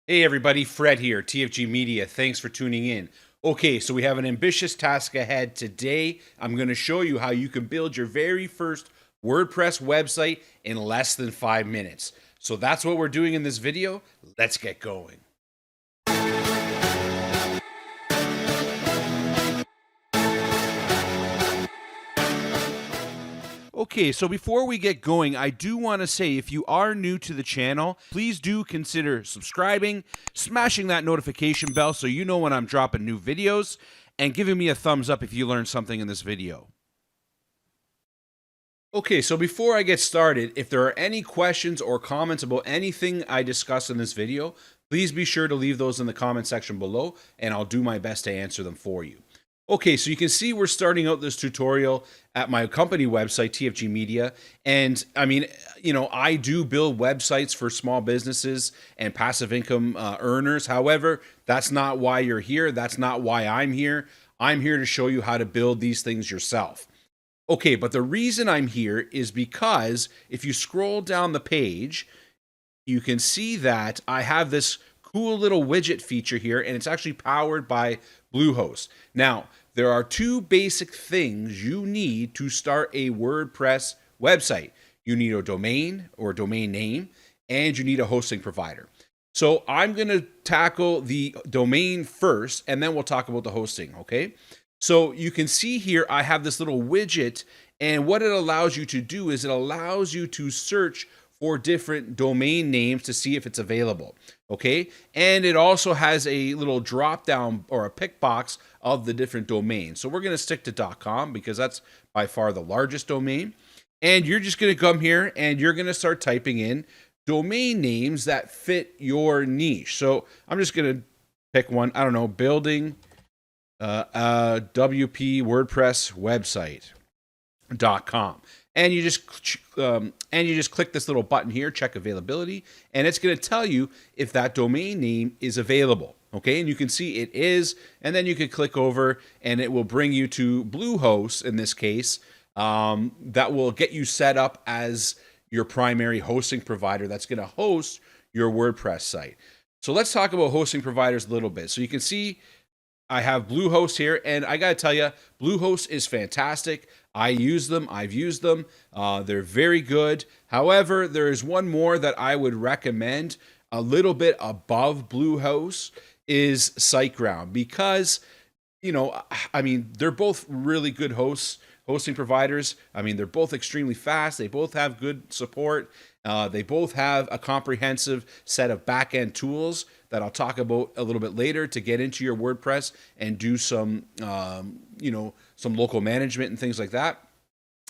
Hey everybody, Fred here, TFG Media. Thanks for tuning in. Okay, so we have an ambitious task ahead today. I'm going to show you how you can build your very first WordPress website in less than 5 minutes. So that's what we're doing in this video. Let's get going. Okay, so before we get going, I do want to say if you are new to the channel, please do consider subscribing, smashing that notification bell so you know when I'm dropping new videos, and giving me a thumbs up if you learned something in this video. Okay, so before I get started, if there are any questions or comments about anything I discuss in this video, please be sure to leave those in the comment section below, and I'll do my best to answer them for you. Okay, so you can see we're starting out this tutorial at my company website, TFG Media. And I mean, I do build websites for small businesses and passive income earners. However, that's not why you're here. That's not why I'm here. I'm here to show you how to build these things yourself. Okay, but the reason I'm here is because if you scroll down the page, you can see that I have this cool little widget feature here, and it's actually powered by Bluehost. Now, there are two basic things you need to start a WordPress website. You need a domain or domain name, and you need a hosting provider. So I'm going to tackle the domain first, and then we'll talk about the hosting, okay? So you can see here, I have this little widget, and what it allows you to do is it allows you to search for different domain names to see if it's available, okay? And it also has a little drop down or a pick box of the different domains. So we're gonna stick to .com because that's by far the largest domain. And you're just gonna come here and you're gonna start typing in domain names that fit your niche. So I'm just gonna pick one, I don't know, building WP WordPress website.com. And you just click this little button here, check availability, and it's going to tell you if that domain name is available. Okay, and you can see it is, and then you can click over, and it will bring you to Bluehost in this case. That will get you set up as your primary hosting provider that's going to host your WordPress site. So let's talk about hosting providers a little bit. So you can see I have Bluehost here, and I got to tell you, Bluehost is fantastic. I use them. I've used them. They're very good. However, there is one more that I would recommend a little bit above Bluehost is SiteGround because, I mean, they're both really good hosting providers. I mean, they're both extremely fast. They both have good support. They both have a comprehensive set of back-end tools that I'll talk about a little bit later to get into your WordPress and do some, some local management and things like that.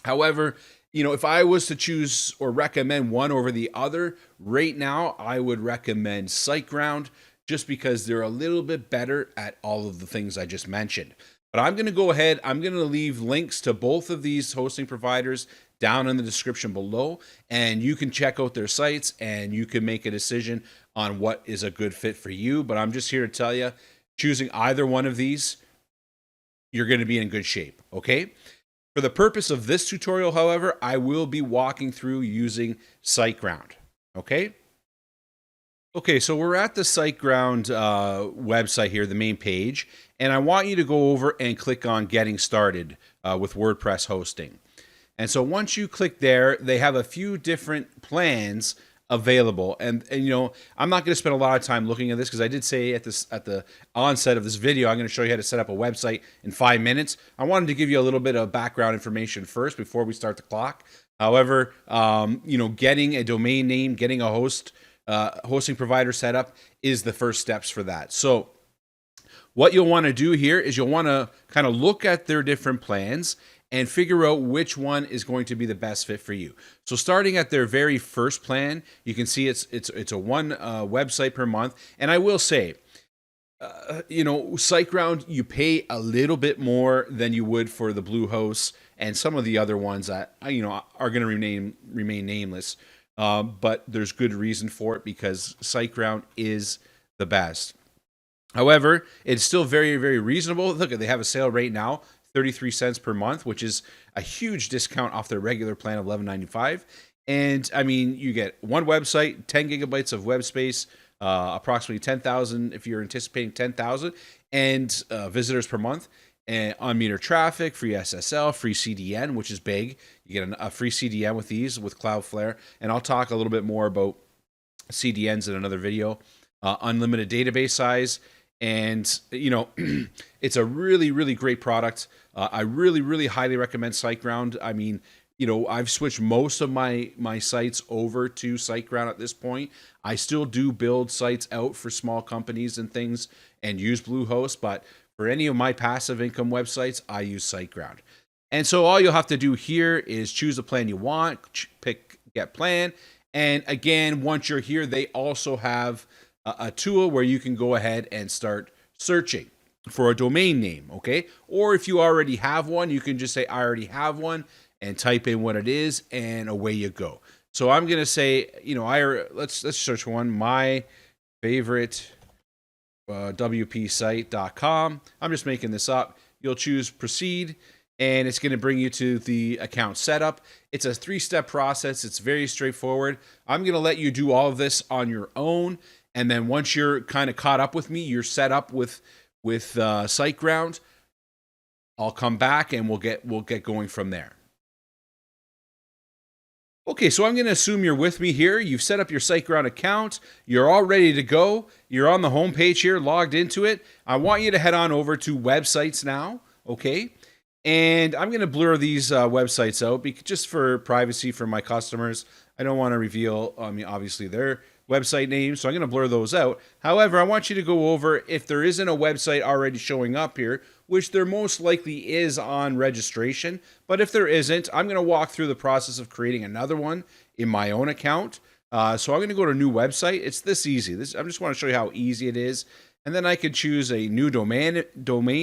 However, if I was to choose or recommend one over the other, right now I would recommend SiteGround just because they're a little bit better at all of the things I just mentioned. But I'm going to go ahead, I'm going to leave links to both of these hosting providers down in the description below, and you can check out their sites and you can make a decision on what is a good fit for you. But I'm just here to tell you, choosing either one of these, you're going to be in good shape, okay? For the purpose of this tutorial, however, I will be walking through using SiteGround, okay? Okay, so we're at the SiteGround website here, the main page, and I want you to go over and click on Getting Started with WordPress Hosting. And so once you click there, they have a few different plans available. And I'm not going to spend a lot of time looking at this because I did say at the onset of this video, I'm going to show you how to set up a website in 5 minutes. I wanted to give you a little bit of background information first before we start the clock. However, getting a domain name, getting a hosting provider set up is the first steps for that. So what you'll want to do here is you'll want to kind of look at their different plans and figure out which one is going to be the best fit for you. So starting at their very first plan, you can see it's a one website per month. And I will say, SiteGround, you pay a little bit more than you would for the Bluehost and some of the other ones that are going to remain nameless. But there's good reason for it because SiteGround is the best. However, it's still very, very reasonable. Look, they have a sale right now, 33 cents per month, which is a huge discount off their regular plan of $11.95. And I mean, you get one website, 10 gigabytes of web space, approximately 10,000 if you're anticipating 10,000 and visitors per month, and on-meter traffic, free SSL, free CDN, which is big. You get a free CDN with these with Cloudflare, and I'll talk a little bit more about CDNs in another video. Unlimited database size, and it's a really, really great product. I really, really highly recommend SiteGround. I mean, I've switched most of my sites over to SiteGround at this point. I still do build sites out for small companies and things and use Bluehost, but for any of my passive income websites, I use SiteGround. And so all you'll have to do here is choose the plan you want, pick Get Plan. And again, once you're here, they also have a tool where you can go ahead and start searching for a domain name, okay? Or if you already have one, you can just say, I already have one, and type in what it is, and away you go. So I'm going to say, let's search one, my favorite wpsite.com. I'm just making this up. You'll choose proceed, and it's going to bring you to the account setup. It's a 3-step process. It's very straightforward. I'm going to let you do all of this on your own, and then once you're kind of caught up with me, you're set up with SiteGround, I'll come back and we'll get going from there. Okay, so I'm going to assume you're with me here. You've set up your SiteGround account. You're all ready to go. You're on the home page here, logged into it. I want you to head on over to websites now, okay? And I'm going to blur these websites out just for privacy for my customers. I don't want to reveal, obviously, their website names, so I'm going to blur those out. However, I want you to go over if there isn't a website already showing up here, which there most likely is on registration. But if there isn't, I'm going to walk through the process of creating another one in my own account. So I'm going to go to a new website. It's this easy. I just want to show you how easy it is. And then I could choose a new domain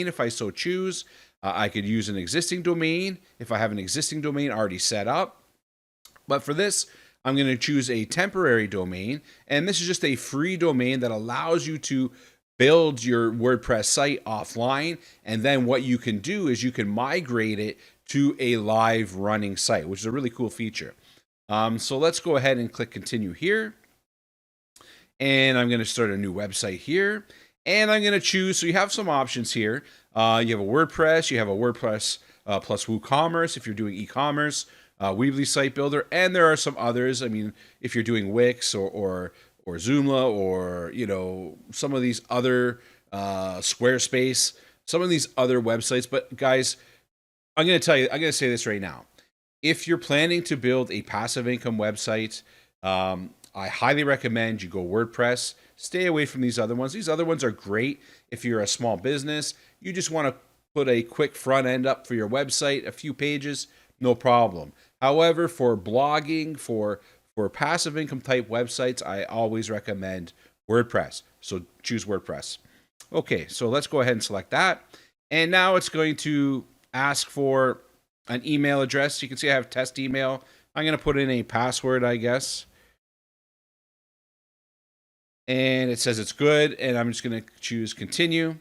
if I so choose. I could use an existing domain if I have an existing domain already set up. But for this, I'm going to choose a temporary domain, and this is just a free domain that allows you to build your WordPress site offline, and then what you can do is you can migrate it to a live running site, which is a really cool feature. So let's go ahead and click continue here, and I'm going to start a new website here, and I'm going to choose, so you have some options here. You have a WordPress, you have a WordPress plus WooCommerce if you're doing e-commerce, Weebly Site Builder, and there are some others. I mean, if you're doing Wix or Joomla or some of these other Squarespace, some of these other websites. But guys, I'm going to say this right now. If you're planning to build a passive income website, I highly recommend you go WordPress. Stay away from these other ones. These other ones are great if you're a small business. You just want to put a quick front end up for your website, a few pages, no problem. However, for blogging, for passive income type websites, I always recommend WordPress. So choose WordPress. Okay, so let's go ahead and select that. And now it's going to ask for an email address. You can see I have test email. I'm going to put in a password, I guess. And it says it's good, and I'm just going to choose continue.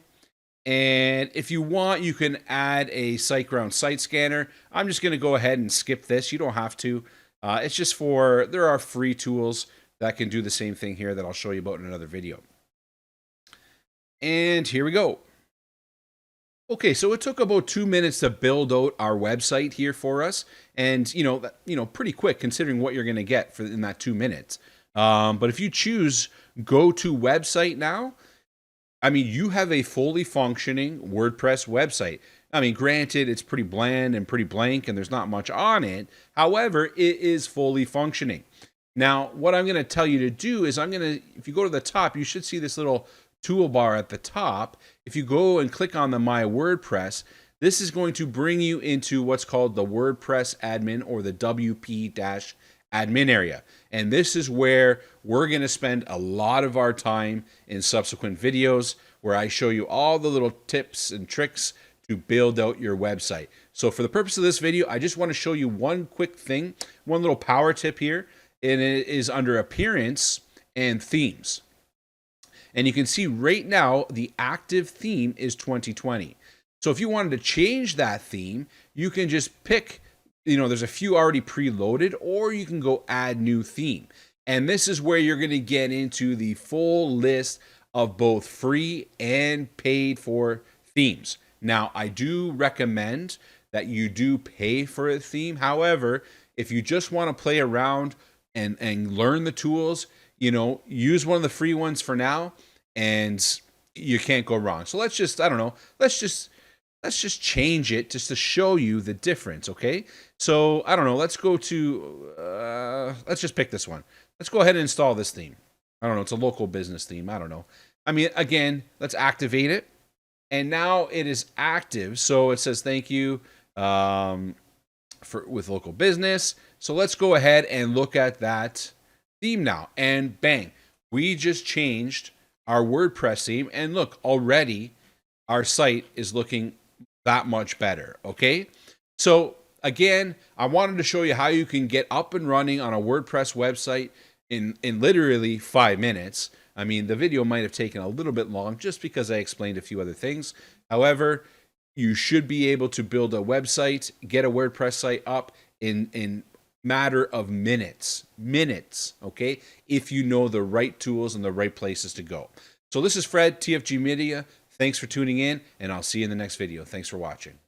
And if you want, you can add a SiteGround site scanner. I'm just going to go ahead and skip this. You don't have to. It's just there are free tools that can do the same thing here that I'll show you about in another video. And here we go. Okay, so it took about 2 minutes to build out our website here for us. And, pretty quick considering what you're going to get in that 2 minutes. But if you choose go to website now, you have a fully functioning WordPress website. Granted, it's pretty bland and pretty blank and there's not much on it. However, it is fully functioning. Now, what I'm going to tell you to do is if you go to the top, you should see this little toolbar at the top. If you go and click on the My WordPress, this is going to bring you into what's called the WordPress admin or the WP-admin area. And this is where we're going to spend a lot of our time in subsequent videos where I show you all the little tips and tricks to build out your website. So for the purpose of this video, I just want to show you one quick thing, one little power tip here, and it is under Appearance and Themes. And you can see right now the active theme is 2020. So if you wanted to change that theme, you can just pick, there's a few already preloaded, or you can go add new theme. And this is where you're going to get into the full list of both free and paid for themes. Now, I do recommend that you do pay for a theme. However, if you just want to play around and learn the tools, use one of the free ones for now, and you can't go wrong. So let's just, I don't know, let's just change it just to show you the difference, okay? So, I don't know, let's go to, let's just pick this one. Let's go ahead and install this theme. I don't know, it's a local business theme, I don't know. I mean, again, let's activate it. And now it is active, so it says thank you with local business. So let's go ahead and look at that theme now. And bang, we just changed our WordPress theme. And look, already our site is looking that much better, okay? So again, I wanted to show you how you can get up and running on a WordPress website in literally 5 minutes. I mean, the video might have taken a little bit long just because I explained a few other things. However, you should be able to build a website, get a WordPress site up in matter of minutes, okay? If you know the right tools and the right places to go. So this is Fred, TFG Media. Thanks for tuning in, and I'll see you in the next video. Thanks for watching.